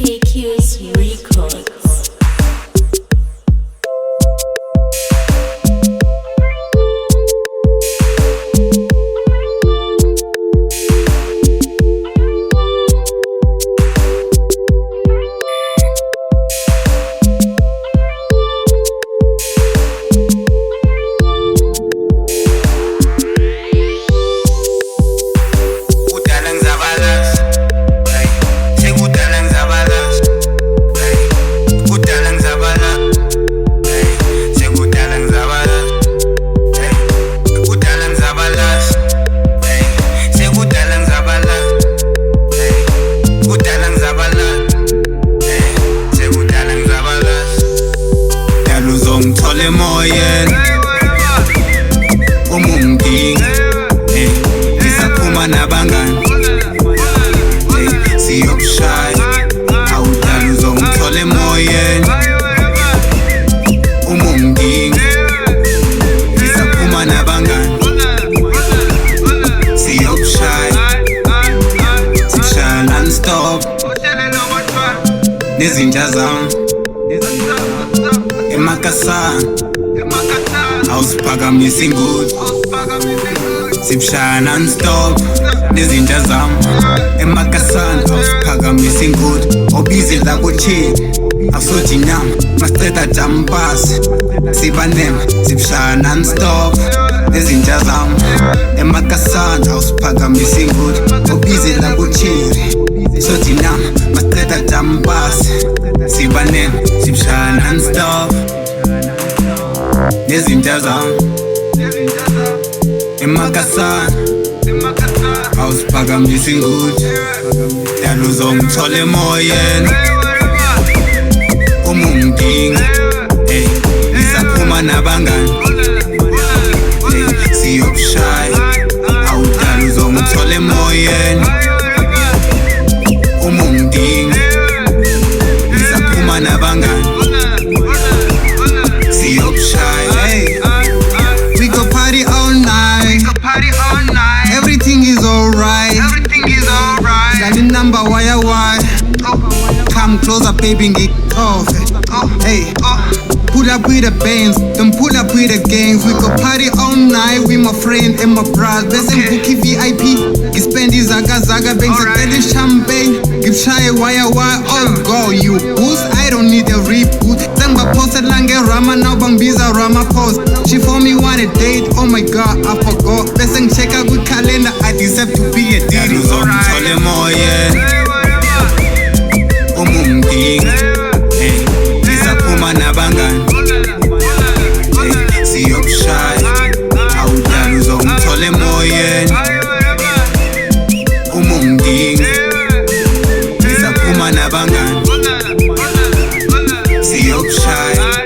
KQ's Records. Emoyeni umumdinga isaphuma nabangani siyokushaya awudala uzongithola emoyeni umumdinga isaphuma nabangani siyokushaya sishaya non-stop nezinja zami emakasana awusiphakamisa ingudi sibushaya non-stop nezinja zami emakasana awusiphakamisa ingudi obize lakuthini awusothi nyama masiceda jampasi sibanema sibushaya non-stop nezinja zami emakasana awusiphakamisa ingudi obize lakuthini sothi nyama masiceda jampasi sibanema sibushaya non-stop nezinja zami emakasana awusiphakamisa ingudi dala uzongithola emoyeni umumdinga isaphuma nabangani siyokushaya awudala uzongithola emoyeni umumdinga isaphuma nabangani we go party all night. Everything is alright. Got the number why? Come closer, baby, get off. Hey, pull up with the bands, then pull up with the gangs. We go party all night with my friend and my bros. Best and bookie VIP. Get spendy zaga bangs, a champagne. Give shy why? Oh, go you boost. I don't need a reboot. Tanga posted lange rama now bang biza rama post. She for me want a date. Oh my god, I forgot. Best and check out good calendar. I deserve to be a daddy. Umumdinga isaphuma nabangani siyokushaya awudala uzongithola emoyeni umumdinga isaphuma nabangani siyokushaya